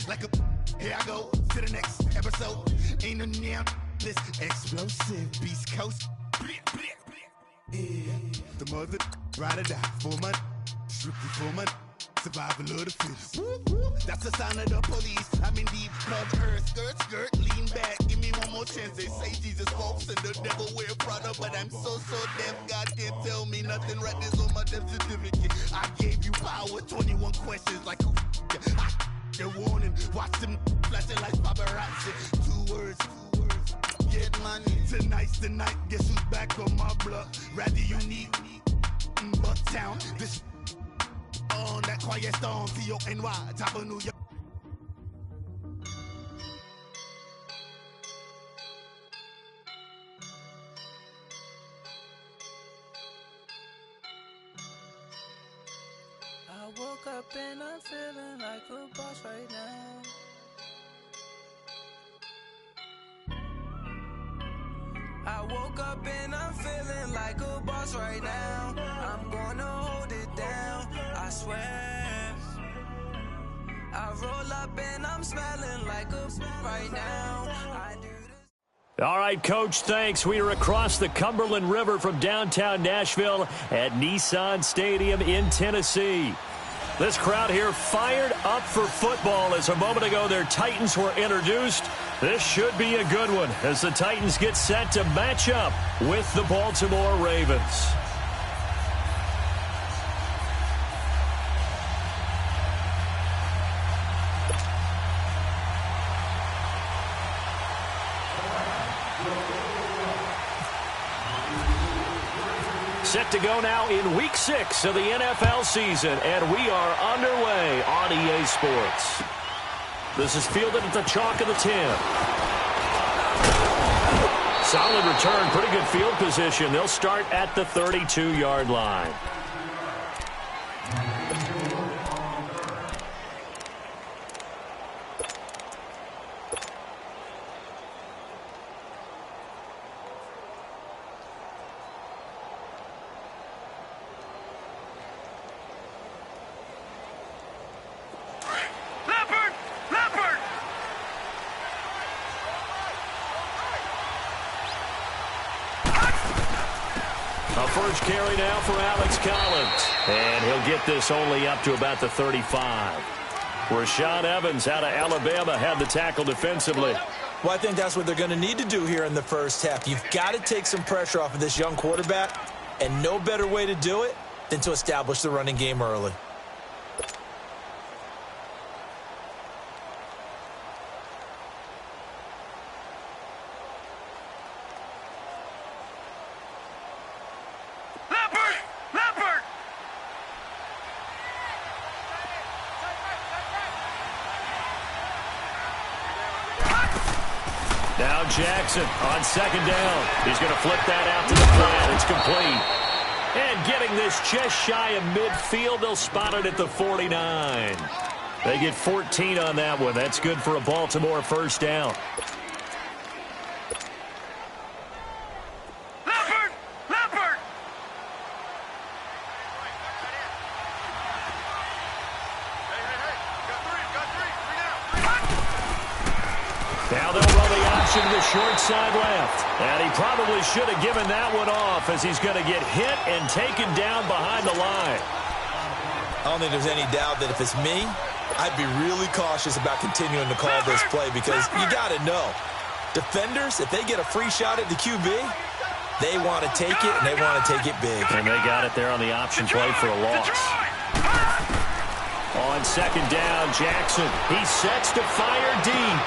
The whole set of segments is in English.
like a. Here I go to the next episode. Ain't no damn this explosive Beast Coast. Yeah, the mother ride or die for my strictly for my survival of the fittest. That's the sign of the police. I'm in deep cover earth, skirt, lean back. Give me one more chance. They say Jesus walks and the devil wear Prada, but I'm so deaf. God can't tell me nothing. Right this on my death certificate. I gave you power. 21 questions like who? They're warning. Watch them flashing like paparazzi. Two words. Get money. Tonight's the night. Guess who's back on my block? Rather unique. Bucktown. This on that quiet storm. T-O-N-Y. Top of New York. I woke up and I'm feeling like a boss right now. I woke up and I'm feeling like a boss right now. I'm gonna hold it down, I swear. I roll up and I'm smelling like a right now. I do this. All right, Coach, thanks. We are across the Cumberland River from downtown Nashville at Nissan Stadium in Tennessee. This crowd here fired up for football as a moment ago their Titans were introduced. This should be a good one as the Titans get set to match up with the Baltimore Ravens. Set to go now in Week 6 of the NFL season, and we are underway on EA Sports. This is fielded at the chalk of the 10. Solid return, pretty good field position. They'll start at the 32-yard line. A first carry now for Alex Collins. And he'll get this only up to about the 35. Rashaan Evans out of Alabama had the tackle defensively. Well, I think that's what they're going to need to do here in the first half. You've got to take some pressure off of this young quarterback, and no better way to do it than to establish the running game early. Now Jackson on second down. He's going to flip that out to the flat. It's complete. And getting this just shy of midfield, they'll spot it at the 49. They get 14 on that one. That's good for a Baltimore first down. Now they'll run the option to the short side left. And he probably should have given that one off as he's going to get hit and taken down behind the line. I don't think there's any doubt that if it's me, I'd be really cautious about continuing to call this play because you got to know, defenders, if they get a free shot at the QB, they want to take it, and they want to take it big. And they got it there on the option play for a loss. On second down, Jackson. He sets to fire deep.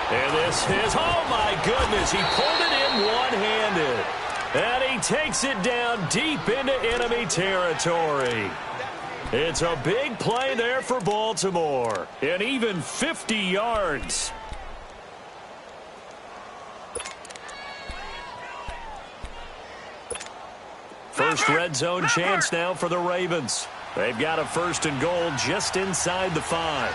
And this is, oh my goodness, he pulled it in one-handed. And he takes it down deep into enemy territory. It's a big play there for Baltimore. And even 50 yards. First red zone chance now for the Ravens. They've got a first and goal just inside the 5.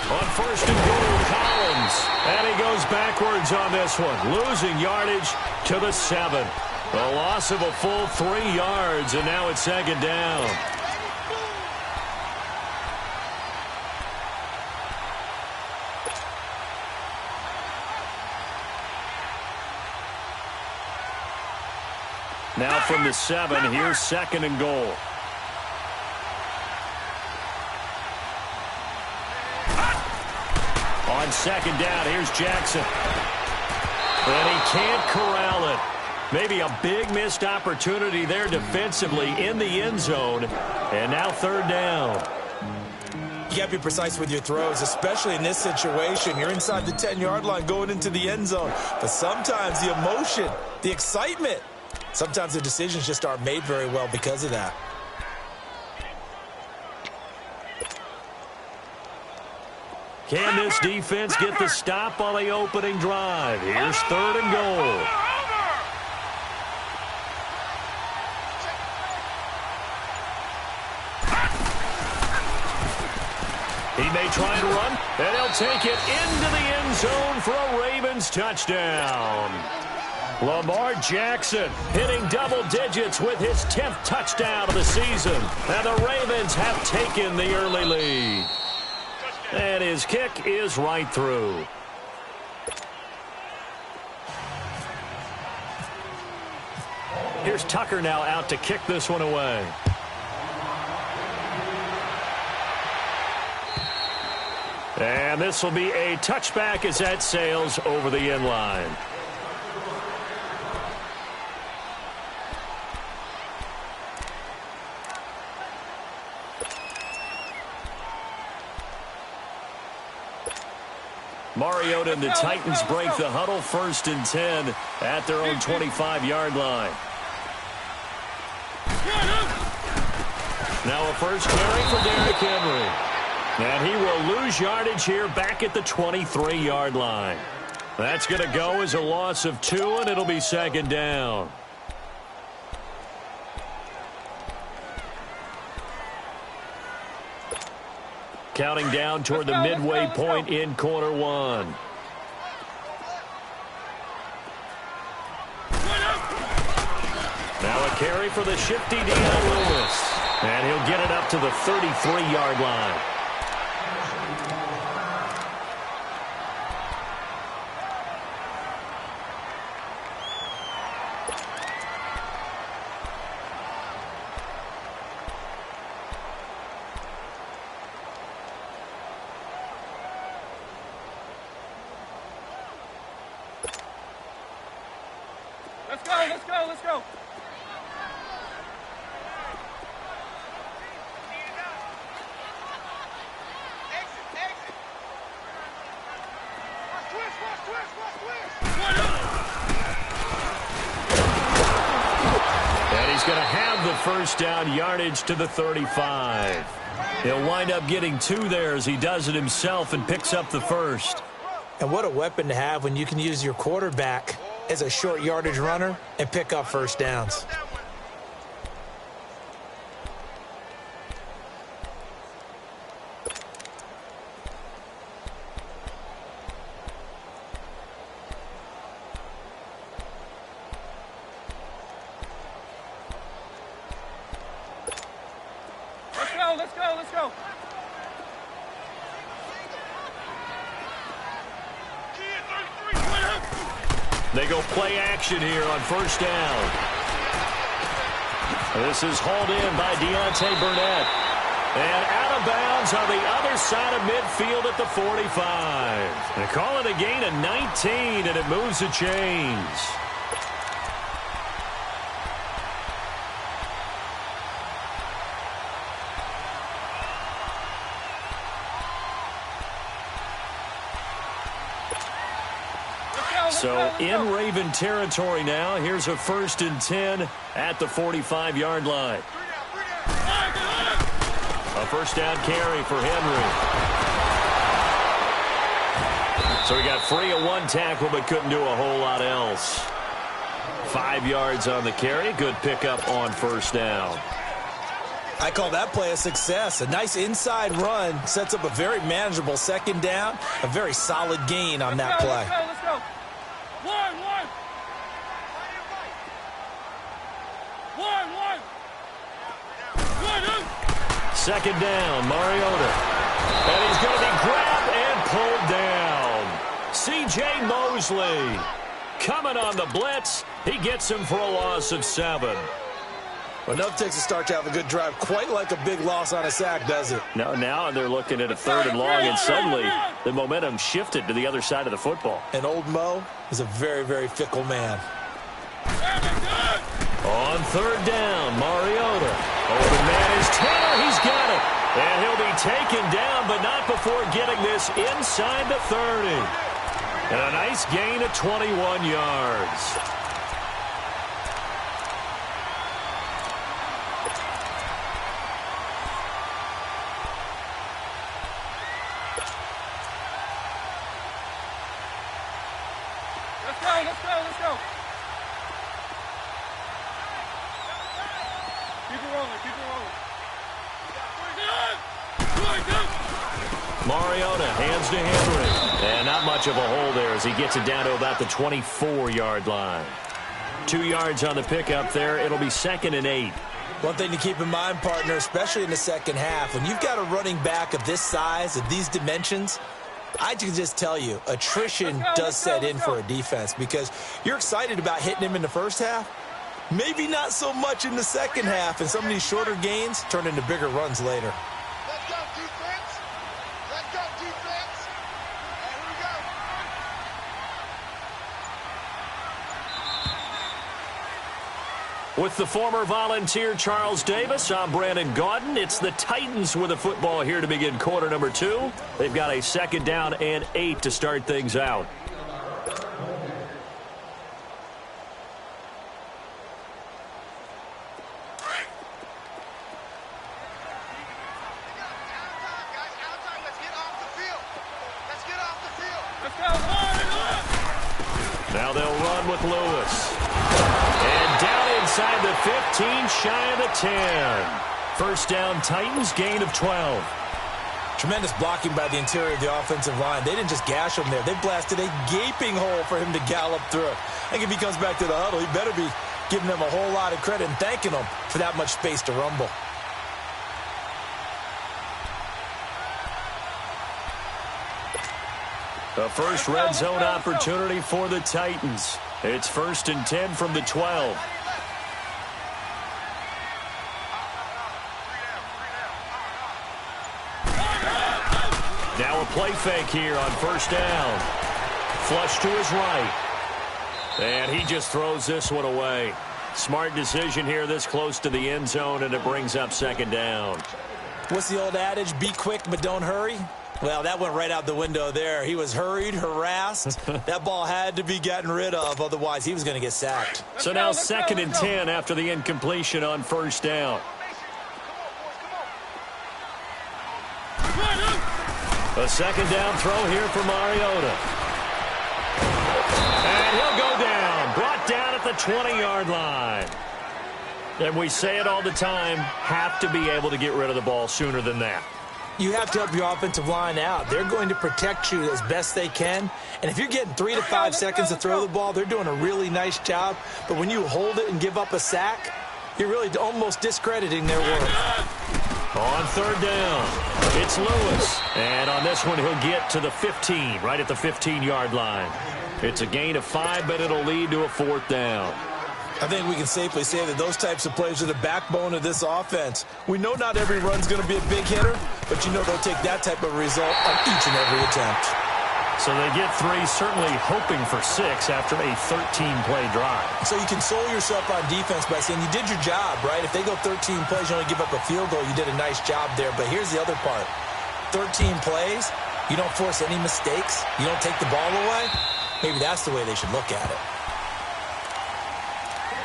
On first and goal, Collins. And he goes backwards on this one, losing yardage to the 7. A loss of a full 3 yards, and now it's second down. Now from the 7, here's 2nd and goal. On 2nd down, here's Jackson. And he can't corral it. Maybe a big missed opportunity there defensively in the end zone. And now 3rd down. You got to be precise with your throws, especially in this situation. You're inside the 10-yard line going into the end zone. But sometimes the emotion, the excitement, sometimes the decisions just aren't made very well because of that. Can this defense get the stop on the opening drive? Here's 3rd and goal. He may try to run, and he'll take it into the end zone for a Ravens touchdown. Lamar Jackson hitting double digits with his 10th touchdown of the season. And the Ravens have taken the early lead. And his kick is right through. Here's Tucker now out to kick this one away. And this will be a touchback as that sails over the end line. Mariota and the Titans break the huddle, 1st and 10 at their own 25-yard line. Now a first carry for Derrick Henry. And he will lose yardage here back at the 23-yard line. That's going to go as a loss of 2, and it'll be 2nd down. Counting down toward the midway point in quarter 1. Now a carry for the shifty Deion Lewis. And he'll get it up to the 33-yard line. Let's go. And he's going to have the first down, yardage to the 35. He'll wind up getting 2 there as he does it himself and picks up the first. And what a weapon to have when you can use your quarterback as a short yardage runner and pick up first downs. Let's go. They go play action here on first down. This is hauled in by Deontay Burnett. And out of bounds on the other side of midfield at the 45. They call it a gain of 19, and it moves the chains. So in Raven territory now. Here's a 1st and 10 at the 45-yard line. A first down carry for Henry. So he got free of 1 tackle but couldn't do a whole lot else. 5 yards on the carry. Good pickup on first down. I call that play a success. A nice inside run sets up a very manageable 2nd down. A very solid gain on that play. Let's go. One. 2nd down, Mariota. And he's going to be grabbed and pulled down. C.J. Mosley coming on the blitz. He gets him for a loss of 7. Well, enough takes a start to have a good drive. Quite like a big loss on a sack, does it? Now they're looking at a 3rd and long, and suddenly the momentum shifted to the other side of the football. And old Mo is a very, very fickle man. On 3rd down, Mariota. Open man is Tanner. He's got it. And he'll be taken down, but not before getting this inside the 30. And a nice gain of 21 yards. Let's go. Keep it rolling. Mariota hands to Henry. And not much of a hole there as he gets it down to about the 24-yard line. 2 yards on the pickup there. It'll be 2nd and 8. One thing to keep in mind, partner, especially in the second half, when you've got a running back of this size, of these dimensions, I can just tell you, attrition does set in for a defense because you're excited about hitting him in the first half. Maybe not so much in the second half, and some of these shorter gains turn into bigger runs later. Let's go, defense. Let's go, defense. And here we go. With the former Volunteer Charles Davis, I'm Brandon Gaudin. It's the Titans with the football here to begin quarter number 2. They've got a 2nd down and 8 to start things out. Now they'll run with Lewis. And down inside the 15, shy of the 10. First down, Titans, gain of 12. Tremendous blocking by the interior of the offensive line. They didn't just gash him there. They blasted a gaping hole for him to gallop through. I think if he comes back to the huddle, he better be giving them a whole lot of credit and thanking them for that much space to rumble. The first red zone opportunity for the Titans. It's 1st and 10 from the 12. Now a play fake here on 1st down. Flush to his right. And he just throws this one away. Smart decision here this close to the end zone, and it brings up 2nd down. What's the old adage? Be quick, but don't hurry. Well, that went right out the window there. He was hurried, harassed. That ball had to be gotten rid of, otherwise he was going to get sacked. So now 2nd and 10 after the incompletion on 1st down. A 2nd down throw here for Mariota. And he'll go down. Brought down at the 20-yard line. And we say it all the time, have to be able to get rid of the ball sooner than that. You have to help your offensive line out. They're going to protect you as best they can. And if you're getting 3 to 5 seconds to throw the ball, they're doing a really nice job. But when you hold it and give up a sack, you're really almost discrediting their work. On 3rd down, it's Lewis. And on this one, he'll get to the 15, right at the 15-yard line. It's a gain of 5, but it'll lead to a 4th down. I think we can safely say that those types of plays are the backbone of this offense. We know not every run's going to be a big hitter, but you know they'll take that type of result on each and every attempt. So they get 3, certainly hoping for 6 after a 13-play drive. So you console yourself on defense by saying you did your job, right? If they go 13 plays, you only give up a field goal, you did a nice job there. But here's the other part. 13 plays, you don't force any mistakes, you don't take the ball away. Maybe that's the way they should look at it.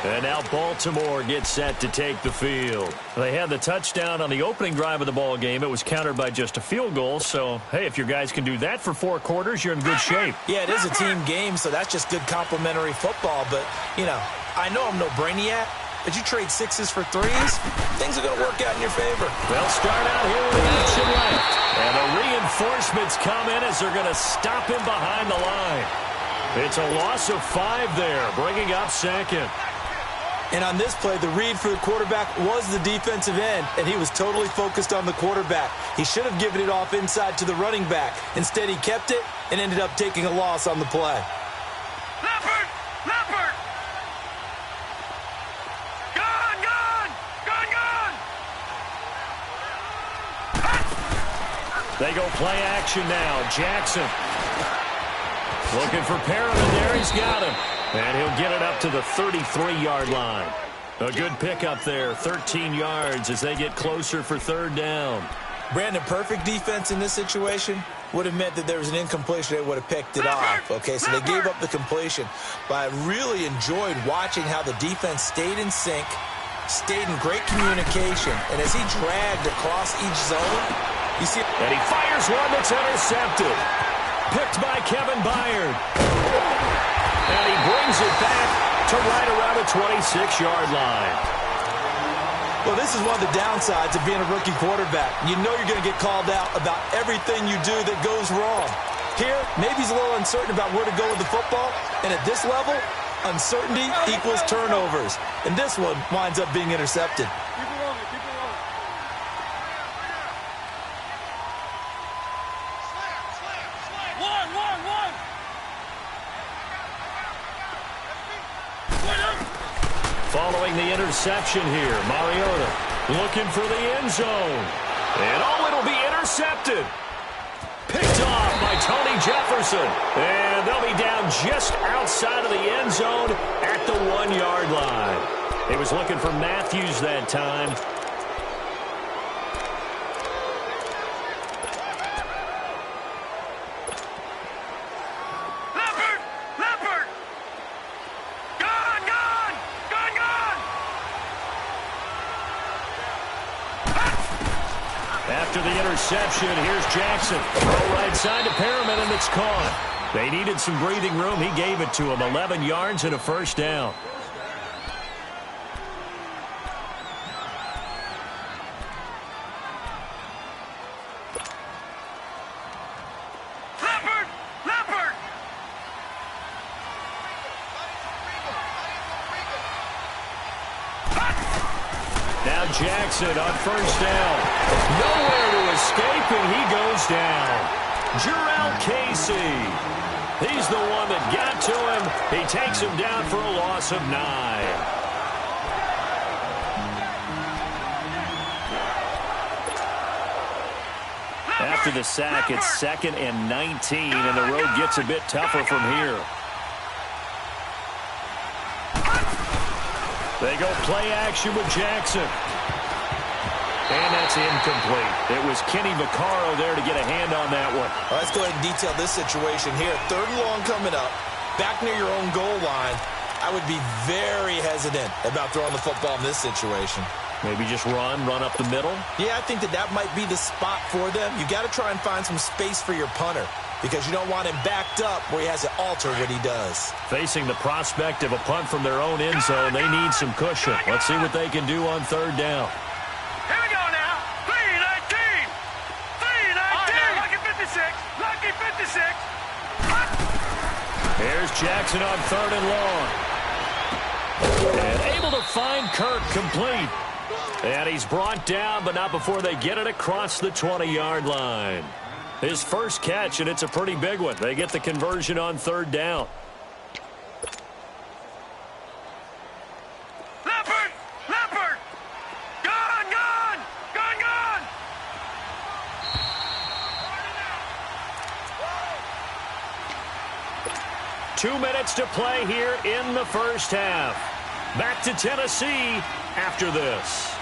And now Baltimore gets set to take the field. They had the touchdown on the opening drive of the ball game. It was countered by just a field goal. So, hey, if your guys can do that for 4 quarters, you're in good shape. Yeah, it is a team game, so that's just good complimentary football. But, you know, I know I'm no brainiac, but you trade 6s for 3s, things are going to work out in your favor. They'll start out here with the action left. And the reinforcements come in as they're going to stop him behind the line. It's a loss of 5 there, bringing up 2nd. And on this play, the read for the quarterback was the defensive end, and he was totally focused on the quarterback. He should have given it off inside to the running back. Instead, he kept it and ended up taking a loss on the play. They go play action now. Jackson looking for Perriman there. He's got him. And he'll get it up to the 33-yard line. A good pickup there, 13 yards as they get closer for third down. Brandon, perfect defense in this situation would have meant that there was an incompletion. They would have picked it off. Okay, so they gave up the completion. But I really enjoyed watching how the defense stayed in sync, stayed in great communication. And as he dragged across each zone, you see... And he fires one that's intercepted. Picked by Kevin Byard. And he brings it back to right around the 26-yard line. Well, this is one of the downsides of being a rookie quarterback. You know you're going to get called out about everything you do that goes wrong. Here, maybe he's a little uncertain about where to go with the football. And at this level, uncertainty equals turnovers. And this one winds up being intercepted. Keep it rolling, keep it rolling. One. Following the interception here, Mariota looking for the end zone. And it'll be intercepted. Picked off by Tony Jefferson. And they'll be down just outside of the end zone at the 1-yard line. He was looking for Matthews that time. After the interception, here's Jackson. Throw right side to Perriman, and it's caught. They needed some breathing room. He gave it to him. 11 yards and a first down. Now Jackson on first down. Nowhere to escape, and he goes down. Jarrell Casey. He's the one that got to him. He takes him down for a loss of 9. After the sack, it's 2nd and 19, and the road gets a bit tougher from here. They go play action with Jackson. And that's incomplete. It was Kenny Vaccaro there to get a hand on that one. Well, let's go ahead and detail this situation here. 3rd and long coming up, back near your own goal line. I would be very hesitant about throwing the football in this situation. Maybe just run up the middle? Yeah, I think that might be the spot for them. You got to try and find some space for your punter, because you don't want him backed up where he has to alter what he does. Facing the prospect of a punt from their own end zone, they need some cushion. Let's see what they can do on 3rd down. Here we go now. 3-19. 3-19. Lucky 56. Lucky 56. Here's Jackson on 3rd and long. And able to find Kirk complete. And he's brought down, but not before they get it across the 20-yard line. His first catch, and it's a pretty big one. They get the conversion on 3rd down. Leopard! Gone! 2 minutes to play here in the first half. Back to Tennessee after this.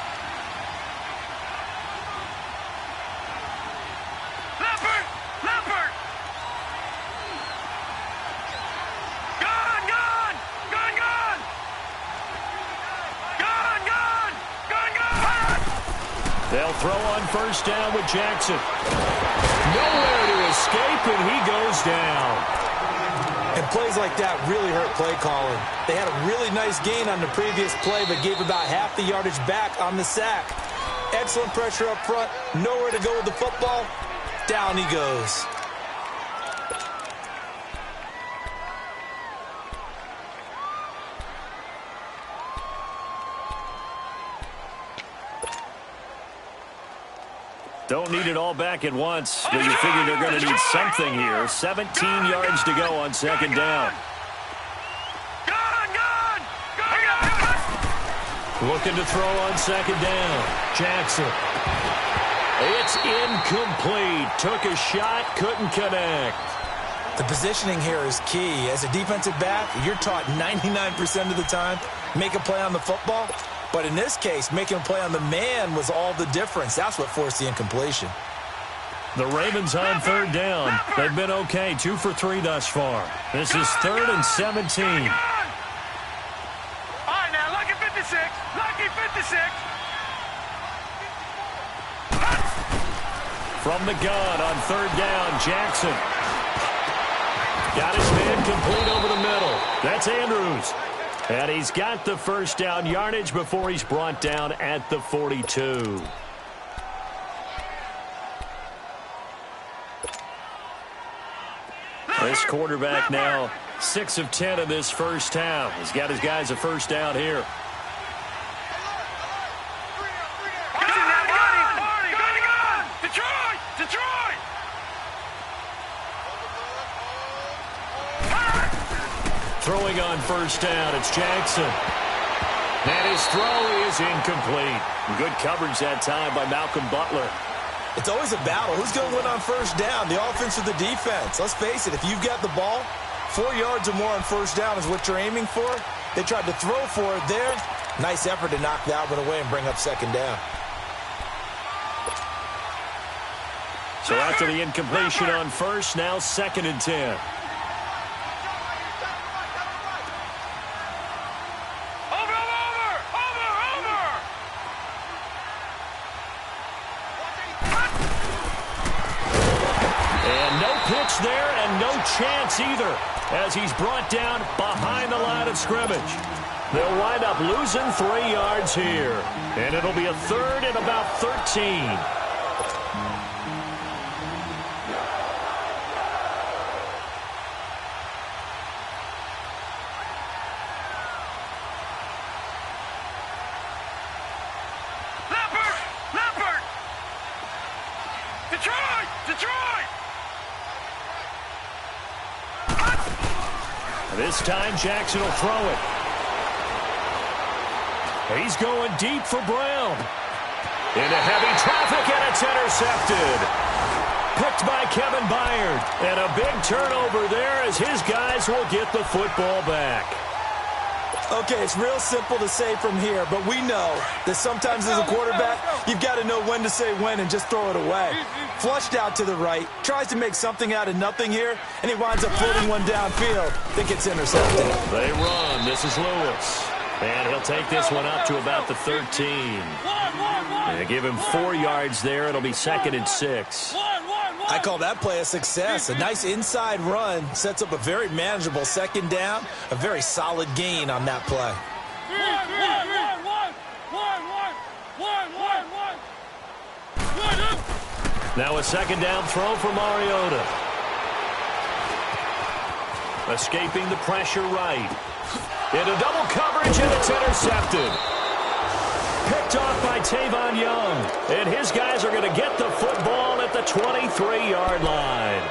They'll throw on first down with Jackson. Nowhere to escape, and he goes down. And plays like that really hurt play calling. They had a really nice gain on the previous play, but gave about half the yardage back on the sack. Excellent pressure up front. Nowhere to go with the football. Down he goes. Don't need it all back at once, but you figure they're going to need something here. 17 yards to go on 2nd down. Looking to throw on 2nd down. Jackson. It's incomplete. Took a shot, couldn't connect. The positioning here is key. As a defensive back, you're taught 99% of the time, make a play on the football. But in this case, making a play on the man was all the difference. That's what forced the incompletion. The Ravens on third down. They've been okay, 2 for 3 thus far. This is 3rd and 17. All right, now, lucky 56. Lucky 56. From the gun on third down, Jackson. Got his man complete over the middle. That's Andrews. And he's got the first down yardage before he's brought down at the 42. This quarterback now 6 of 10 in this first half. He's got his guys a first down here. Throwing on first down, it's Jackson. And his throw is incomplete. Good coverage that time by Malcolm Butler. It's always a battle. Who's going to win on first down, the offense or the defense? Let's face it, if you've got the ball, 4 yards or more on first down is what you're aiming for. They tried to throw for it there. Nice effort to knock that one away and bring up second down. So after the incompletion on first, now 2nd and 10. There and no chance either as he's brought down behind the line of scrimmage. They'll wind up losing 3 yards here, and it'll be a 3rd and about 13. Leopard! Detroit! This time Jackson will throw it. He's going deep for Brown. Into heavy traffic, and it's intercepted. Picked by Kevin Byard. And a big turnover there as his guys will get the football back. Okay, it's real simple to say from here, but we know that sometimes as a quarterback, you've got to know when to say when and just throw it away. Flushed out to the right, tries to make something out of nothing here, and he winds up floating one downfield that gets intercepted. They run. This is Lewis. And he'll take this one up to about the 13. They give him 4 yards there. It'll be 2nd and 6. I call that play a success. A nice inside run sets up a very manageable second down. A very solid gain on that play. Now a second down throw for Mariota. Escaping the pressure right. Into double coverage, and it's intercepted. Picked off by Tavon Young. And his guys are going to get the football at the 23-yard line.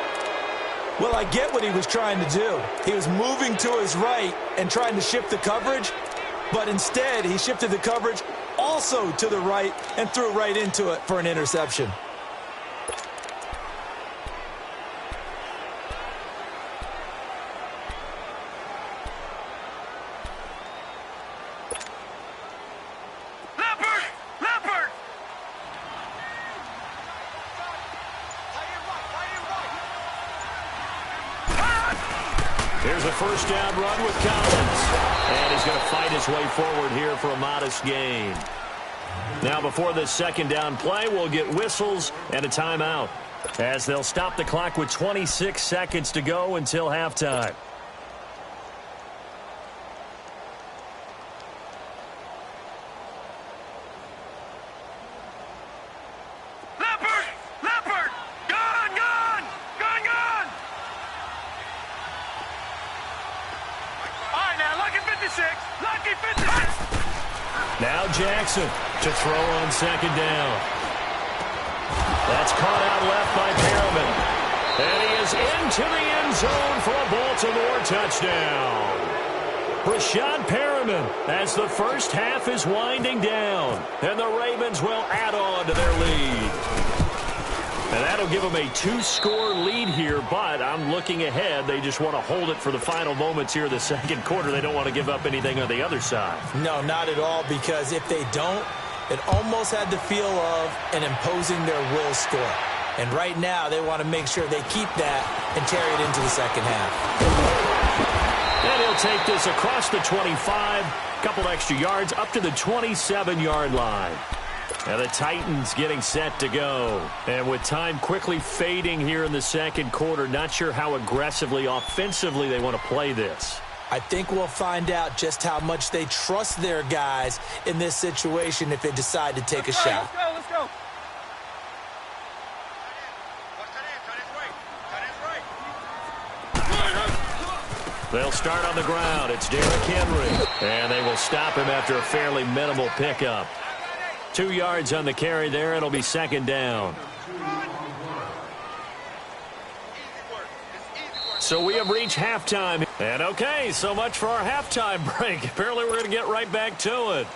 Well, I get what he was trying to do. He was moving to his right and trying to shift the coverage, but instead he shifted the coverage also to the right and threw right into it for an interception. Here's a first down run with Collins. And he's going to fight his way forward here for a modest gain. Now before this second down play, we'll get whistles and a timeout, as they'll stop the clock with 26 seconds to go until halftime. Now Jackson to throw on second down. That's caught out left by Perriman. And he is into the end zone for a Baltimore touchdown. Rashad Perriman as the first half is winding down. And the Ravens will add on to their lead. And that'll give them a 2-score lead here, but I'm looking ahead. They just want to hold it for the final moments here of the second quarter. They don't want to give up anything on the other side. No, not at all, because if they don't, it almost had the feel of an imposing their will score. And right now, they want to make sure they keep that and carry it into the second half. And he'll take this across the 25, a couple extra yards, up to the 27-yard line. And the Titans getting set to go. And with time quickly fading here in the second quarter, not sure how aggressively, offensively they want to play this. I think we'll find out just how much they trust their guys in this situation if they decide to take a shot. Let's go. They'll start on the ground. It's Derrick Henry. And they will stop him after a fairly minimal pickup. 2 yards on the carry there. It'll be second down. So we have reached halftime. And okay, so much for our halftime break. Apparently we're going to get right back to it.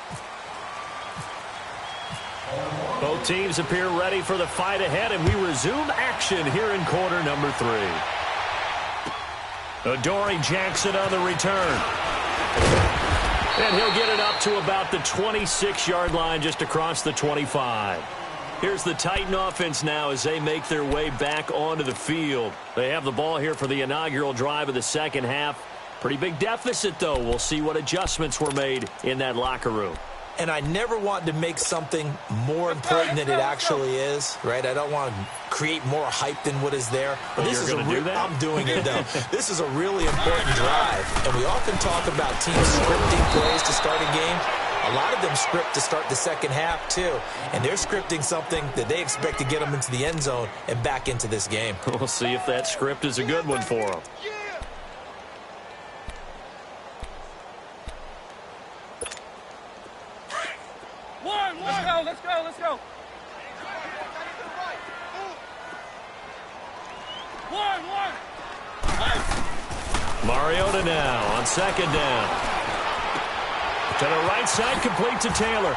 Both teams appear ready for the fight ahead, and we resume action here in quarter number 3. Adoree Jackson on the return. And he'll get it up to about the 26-yard line, just across the 25. Here's the Titan offense now as they make their way back onto the field. They have the ball here for the inaugural drive of the second half. Pretty big deficit, though. We'll see what adjustments were made in that locker room. And I never want to make something more important than it actually is, right? I don't want to create more hype than what is there. But this is I'm doing it, though. This is a really important drive. And we often talk about teams scripting plays to start a game. A lot of them script to start the second half, too. And they're scripting something that they expect to get them into the end zone and back into this game. We'll see if that script is a good one for them. Let's go. One. Mariota now on second down. To the right side, complete to Taylor.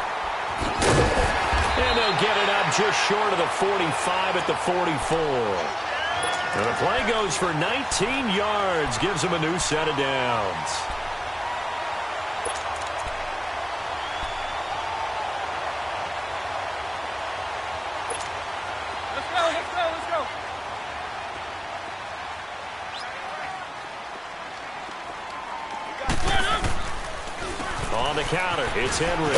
And they'll get it up just short of the 45 at the 44. And the play goes for 19 yards, gives them a new set of downs. Let's go. On the counter, it's Henry.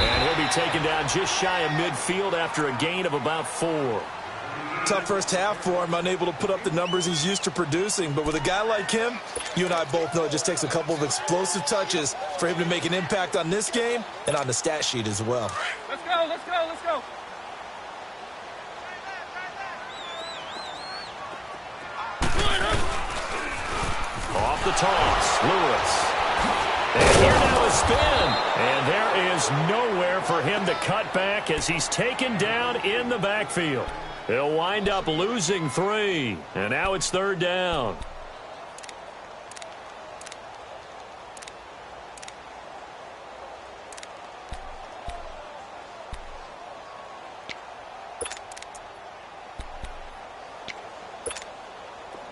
And he'll be taken down just shy of midfield after a gain of about 4. Tough first half for him, unable to put up the numbers he's used to producing. But with a guy like him, you and I both know it just takes a couple of explosive touches for him to make an impact on this game and on the stat sheet as well. Let's go. Off the toss, Lewis. And here now a spin. And there is nowhere for him to cut back as he's taken down in the backfield. He'll wind up losing 3. And now it's third down.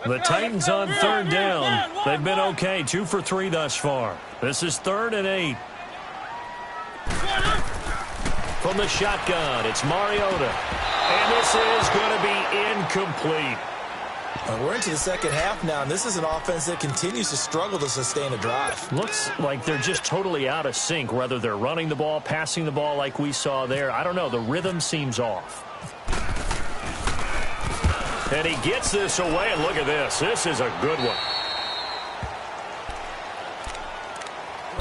The Titans on third down. They've been okay, 2 for 3 thus far. This is 3rd and 8. From the shotgun, it's Mariota. And this is going to be incomplete. We're into the second half now, and this is an offense that continues to struggle to sustain a drive. Looks like they're just totally out of sync, whether they're running the ball, passing the ball like we saw there. I don't know. The rhythm seems off. And he gets this away, and look at this. This is a good one.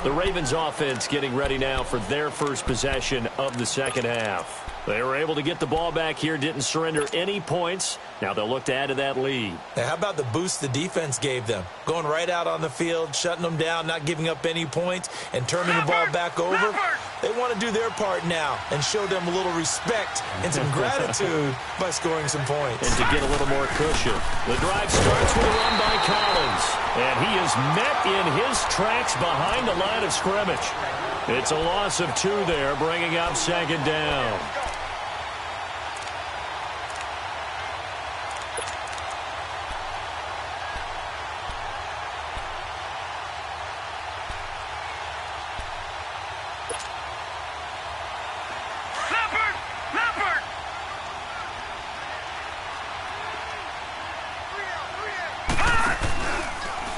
The Ravens offense getting ready now for their first possession of the second half. They were able to get the ball back here, didn't surrender any points. Now they'll look to add to that lead. Now, how about the boost the defense gave them? Going right out on the field, shutting them down, not giving up any points, and turning the ball back over. They want to do their part now and show them a little respect and some gratitude by scoring some points. And to get a little more cushion. The drive starts with a run by Collins. And he is met in his tracks behind the line of scrimmage. It's a loss of 2 there, bringing up second down.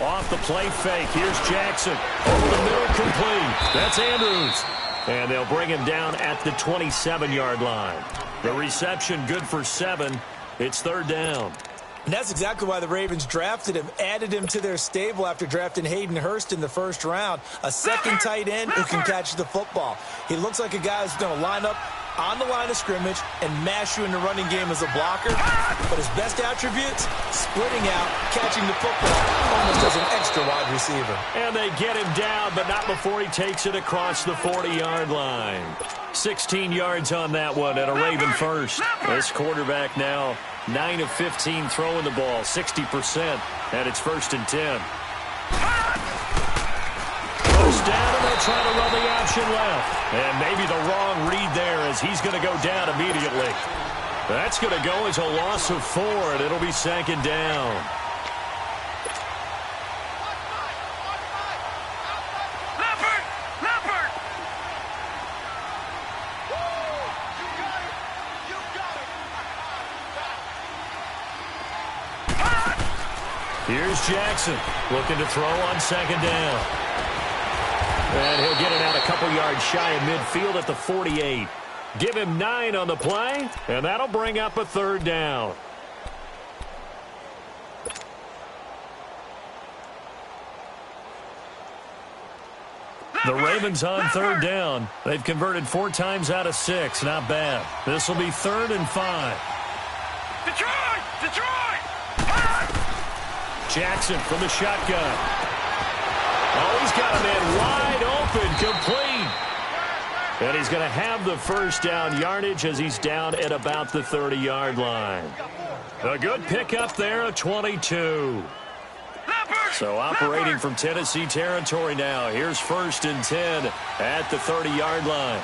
Off the play fake. Here's Jackson. Over the middle, complete. That's Andrews. And they'll bring him down at the 27-yard line. The reception good for 7. It's 3rd down. And that's exactly why the Ravens drafted him, added him to their stable after drafting Hayden Hurst in the 1st round. A second tight end who can catch the football. He looks like a guy who's going to line up on the line of scrimmage and mash you in the running game as a blocker. But his best attributes, splitting out, catching the football, almost as an extra wide receiver. And they get him down, but not before he takes it across the 40-yard line. 16 yards on that one and a Raven first. This quarterback now 9 of 15 throwing the ball, 60%, and it's 1st and 10. Goes down, and they'll try to run the option left. And maybe the wrong read there as he's going to go down immediately. That's going to go as a loss of 4, and it'll be 2nd down. Here's Jackson looking to throw on 2nd down. And he'll get it out a couple yards shy of midfield at the 48. Give him 9 on the play, and that'll bring up a 3rd down. The Ravens on 3rd down. They've converted 4 times out of 6. Not bad. This will be 3rd and 5. Detroit! Detroit! Jackson from the shotgun. Oh, he's got a man wide open, complete. And he's going to have the 1st down yardage as he's down at about the 30-yard line. A good pickup there, a 22. So operating from Tennessee territory now. Here's 1st and 10 at the 30-yard line.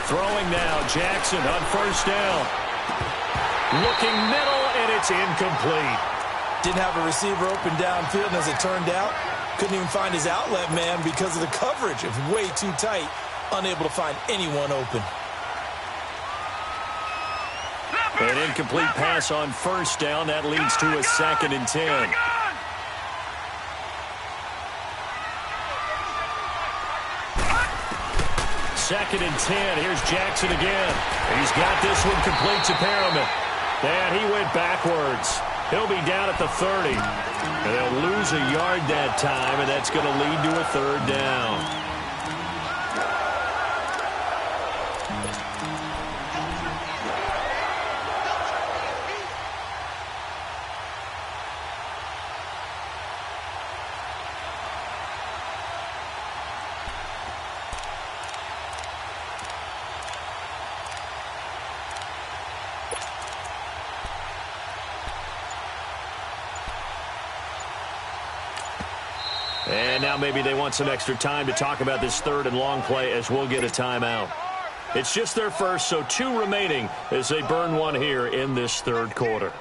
Throwing now, Jackson on 1st down. Looking middle, and it's incomplete. Didn't have a receiver open downfield, and as it turned out, couldn't even find his outlet man because of the coverage. It was way too tight, unable to find anyone open. An incomplete pass on 1st down. That leads to a 2nd and 10. 2nd and 10. Here's Jackson again. He's got this one complete to Perriman. And he went backwards. He'll be down at the 30. And they'll lose a yard that time, and that's going to lead to a 3rd down. And now maybe they want some extra time to talk about this 3rd and long play as we'll get a timeout. It's just their first, so 2 remaining as they burn one here in this 3rd quarter.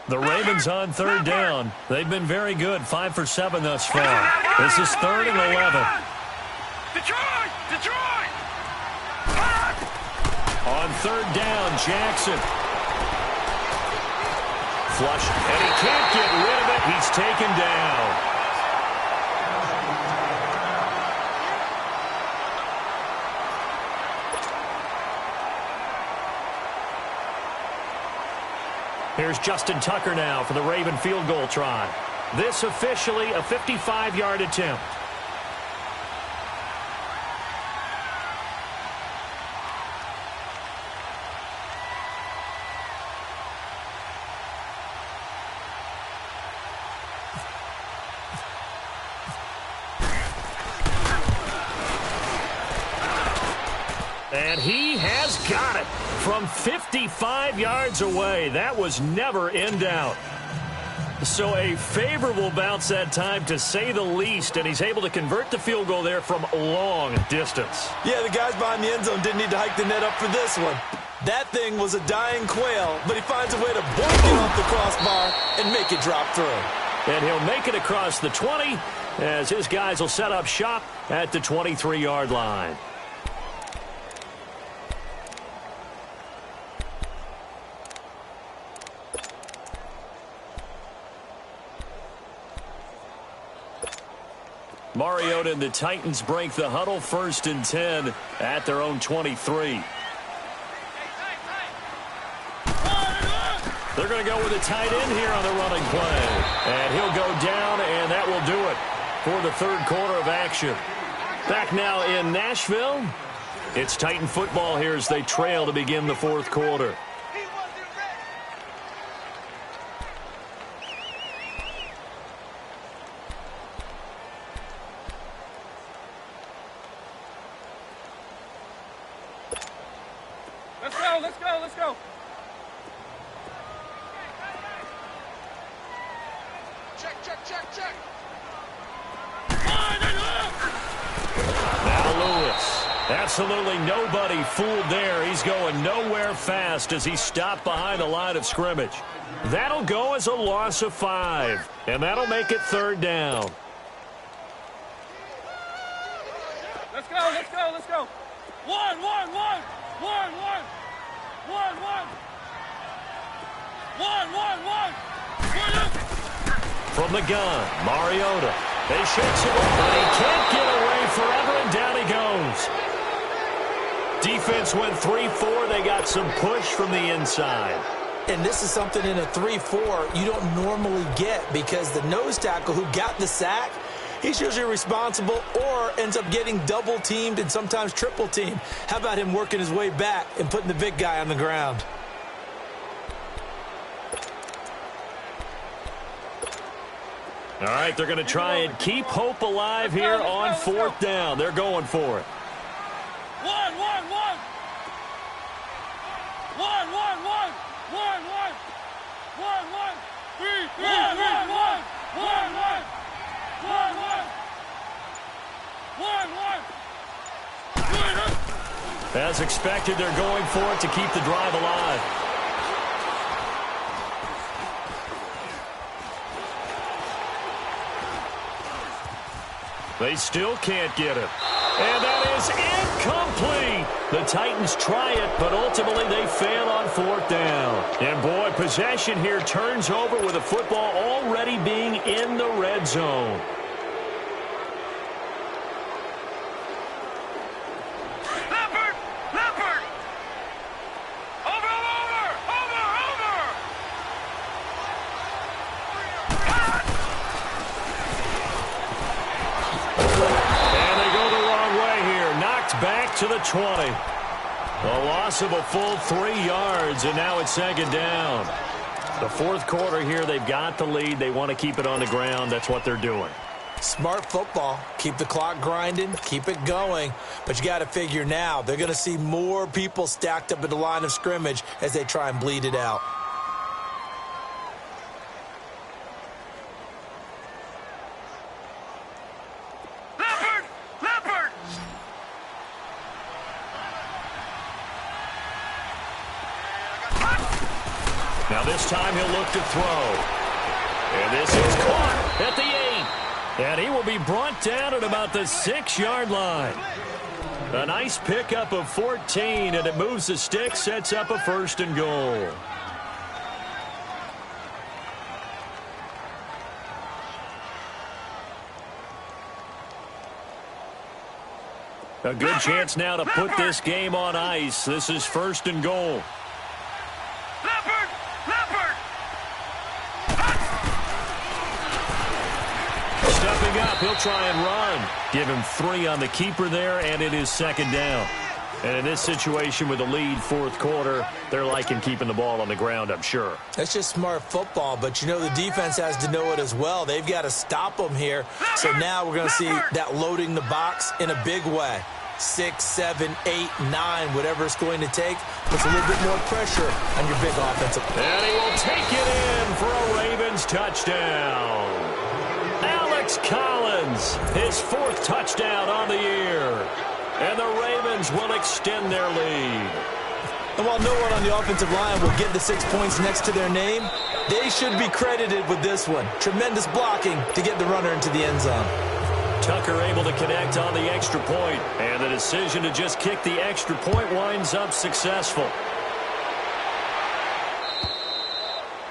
The Ravens on 3rd down. They've been very good, 5 for 7 thus far. This is 3rd and 11. Detroit! Detroit! On 3rd down, Jackson. Flush, and he can't get rid of it. He's taken down. Here's Justin Tucker now for the Raven field goal try. This officially a 55-yard attempt. And he has got it from 55 yards away. That was never in doubt. So a favorable bounce that time, to say the least, and he's able to convert the field goal there from long distance. Yeah, the guys behind the end zone didn't need to hike the net up for this one. That thing was a dying quail, but he finds a way to boink it off the crossbar and make it drop through. and he'll make it across the 20 as his guys will set up shop at the 23-yard line. Mariota and the Titans break the huddle, 1st and 10 at their own 23. They're going to go with a tight end here on the running play. And he'll go down, and that will do it for the 3rd quarter of action. Back now in Nashville. It's Titan football here as they trail to begin the 4th quarter. Let's go. Check. Now Lewis. Absolutely nobody fooled there. He's going nowhere fast as he's stopped behind the line of scrimmage. That'll go as a loss of 5, and that'll make it 3rd down. Let's go. One. From the gun, Mariota. They shakes him up, but he can't get away forever, and down he goes. Defense went 3-4. They got some push from the inside. And this is something in a 3-4 you don't normally get because the nose tackle who got the sack, he's usually responsible or ends up getting double-teamed and sometimes triple-teamed. How about him working his way back and putting the big guy on the ground? All right, they're going to try and keep hope alive here on 4th down. They're going for it. One. As expected, they're going for it to keep the drive alive. They still can't get it. And that is incomplete. The Titans try it, but ultimately they fail on 4th down. And boy, possession here turns over with the football already being in the red zone. Leopard! Over! And they go the wrong way here. Knocked back to the 20. A loss of a full 3 yards, and now it's 2nd down. The 4th quarter here, they've got the lead. They want to keep it on the ground. That's what they're doing. Smart football. Keep the clock grinding. Keep it going. But you got to figure now they're going to see more people stacked up at the line of scrimmage as they try and bleed it out. Leopard! Now this time he'll look to throw. And this is caught at the 8. And he will be brought down at about the 6-yard line. A nice pickup of 14, and it moves the stick, sets up a 1st and goal. A good chance now to put this game on ice. This is 1st and goal. Leopard! Stepping up, he'll try and run. Give him 3 on the keeper there, and it is 2nd down. And in this situation with the lead 4th quarter, they're liking keeping the ball on the ground, I'm sure. That's just smart football, but you know the defense has to know it as well. They've got to stop them here. So now we're going to see that loading the box in a big way. 6, 7, 8, 9, whatever it's going to take, puts a little bit more pressure on your big offensive. And he will take it in for a Ravens touchdown. Alex Collins, his 4th touchdown on the year. And the Ravens will extend their lead. And while no one on the offensive line will get the 6 points next to their name, they should be credited with this one. Tremendous blocking to get the runner into the end zone. Tucker able to connect on the extra point, and the decision to just kick the extra point winds up successful.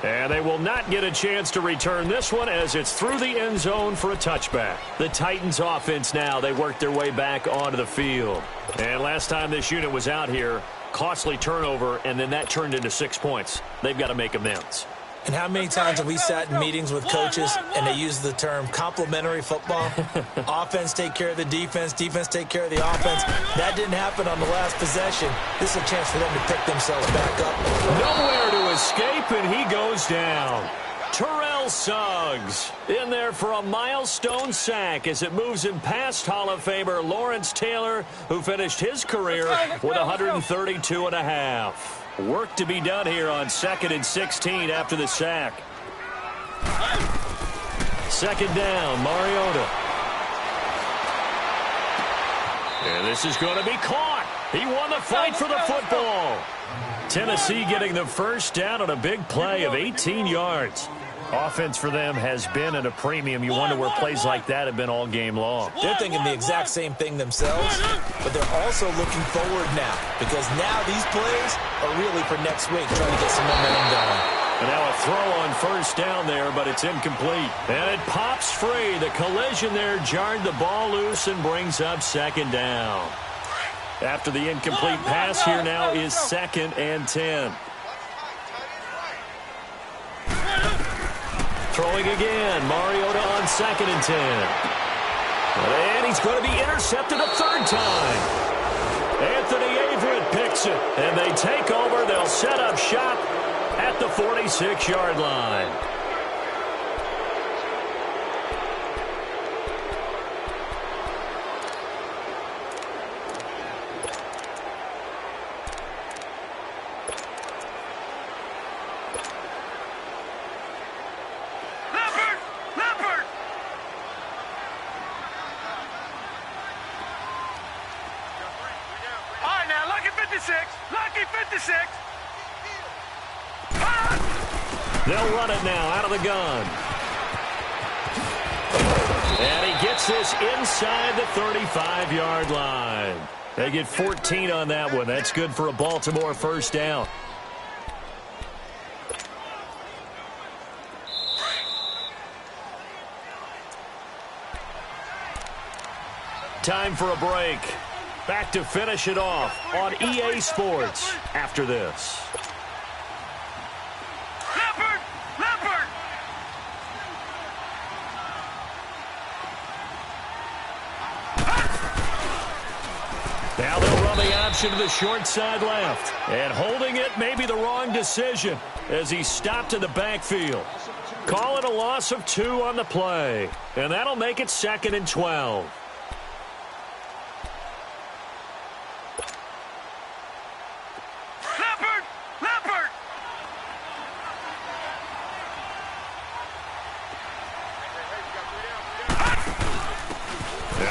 And they will not get a chance to return this one as it's through the end zone for a touchback. The Titans offense now, they work their way back onto the field. And last time this unit was out here, costly turnover, and then that turned into 6 points. They've got to make amends. And how many times have we sat in meetings with coaches and they use the term complementary football? Offense take care of the defense, defense take care of the offense. That didn't happen on the last possession. This is a chance for them to pick themselves back up. Nowhere to escape, and he goes down. Terrell Suggs in there for a milestone sack as it moves him past Hall of Famer Lawrence Taylor, who finished his career with 132.5. Work to be done here on 2nd and 16 after the sack. 2nd down, Mariota. And this is going to be caught. He won the fight for the football. Tennessee getting the first down on a big play of 18 yards. Offense for them has been at a premium. You wonder where plays like that have been all game long. They're thinking the exact same thing themselves, but they're also looking forward now because now these plays are really for next week, trying to get some momentum going. And now a throw on first down there, but it's incomplete. And it pops free. The collision there jarred the ball loose and brings up 2nd down. After the incomplete pass, here now is 2nd and 10. Throwing again, Mariota on 2nd and 10. And he's going to be intercepted a 3rd time. Anthony Averett picks it, and they take over. They'll set up shop at the 46-yard line. They'll run it now out of the gun. And he gets this inside the 35-yard line. They get 14 on that one. That's good for a Baltimore first down. Time for a break. Back to finish it off on EA Sports after this. Now they'll run the option to the short side left. And holding it may be the wrong decision as he stopped in the backfield. Call it a loss of 2 on the play. And that'll make it 2nd and 12.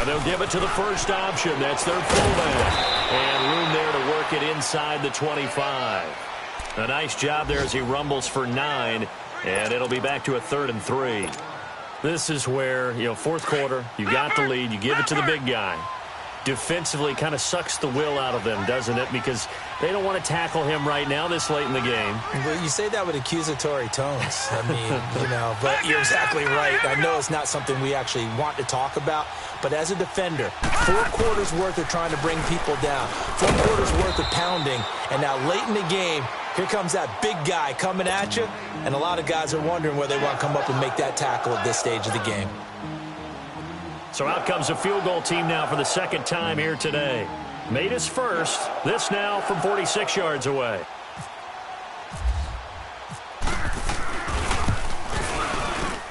They'll give it to the first option. That's their fullback. And room there to work it inside the 25. A nice job there as he rumbles for 9. And it'll be back to a 3rd and 3. This is where, 4th quarter, you got the lead. You give it to the big guy. Defensively kind of sucks the will out of them, doesn't it? Because they don't want to tackle him right now this late in the game. Well, you say that with accusatory tones. I mean, but you're exactly right. I know it's not something we actually want to talk about. But as a defender, 4 quarters worth of trying to bring people down, 4 quarters worth of pounding, and now late in the game, here comes that big guy coming at you, and a lot of guys are wondering where they want to come up and make that tackle at this stage of the game. So out comes a field goal team now for the 2nd time here today. Made his first, this now from 46 yards away.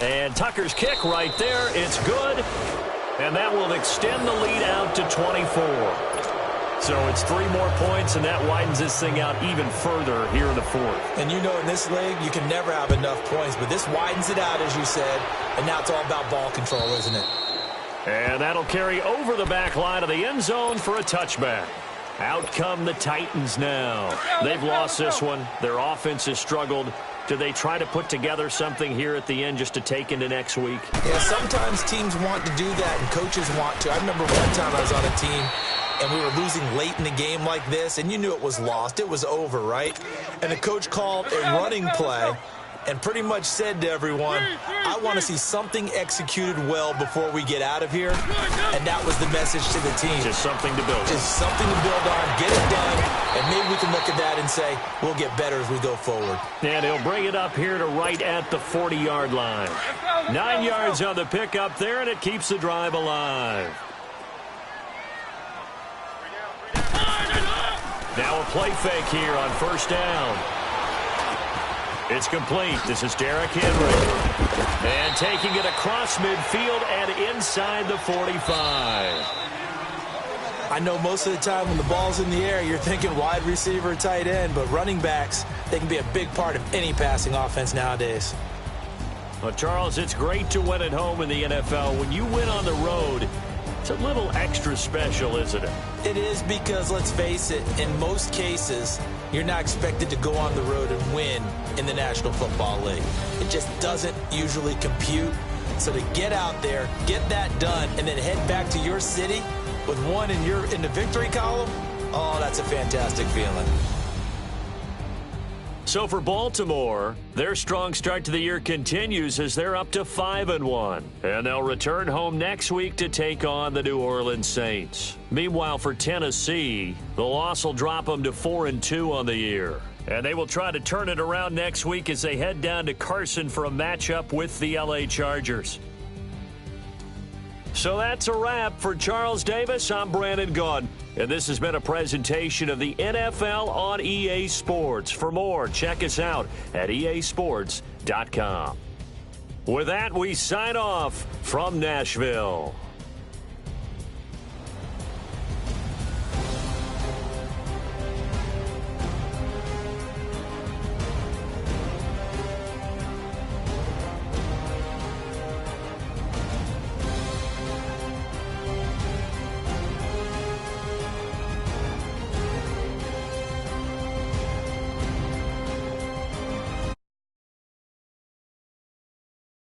And Tucker's kick right there, it's good. And that will extend the lead out to 24. So it's 3 more points, and that widens this thing out even further here in the 4th. And in this league, you can never have enough points, but this widens it out, as you said, and now it's all about ball control, isn't it? And that'll carry over the back line of the end zone for a touchback. Out come the Titans now. They've lost this one. Their offense has struggled. Do they try to put together something here at the end just to take into next week? Yeah, sometimes teams want to do that and coaches want to. I remember one time I was on a team and we were losing late in the game like this, and you knew it was lost. It was over, right? And the coach called a running play and pretty much said to everyone, I want to see something executed well before we get out of here. And that was the message to the team. Just something to build on. Just something to build on, get it done, and maybe we can look at that and say, we'll get better as we go forward. And he'll bring it up here to right at the 40-yard line. 9 yards on the pickup there, and it keeps the drive alive. Now a play fake here on first down. It's complete. This is Derrick Henry. And taking it across midfield and inside the 45. I know most of the time when the ball's in the air, you're thinking wide receiver, tight end, but running backs, they can be a big part of any passing offense nowadays. Well, Charles, it's great to win at home in the NFL. When you win on the road, it's a little extra special, isn't it? It is because, let's face it, in most cases, you're not expected to go on the road and win in the National Football League. It just doesn't usually compute. So to get out there, get that done, and then head back to your city with one in the victory column, oh, that's a fantastic feeling. So for Baltimore, their strong start to the year continues as they're up to 5-1. And they'll return home next week to take on the New Orleans Saints. Meanwhile, for Tennessee, the loss will drop them to 4-2 on the year. And they will try to turn it around next week as they head down to Carson for a matchup with the LA Chargers. So that's a wrap. For Charles Davis, I'm Brandon Gaudin. And this has been a presentation of the NFL on EA Sports. For more, check us out at easports.com. With that, we sign off from Nashville.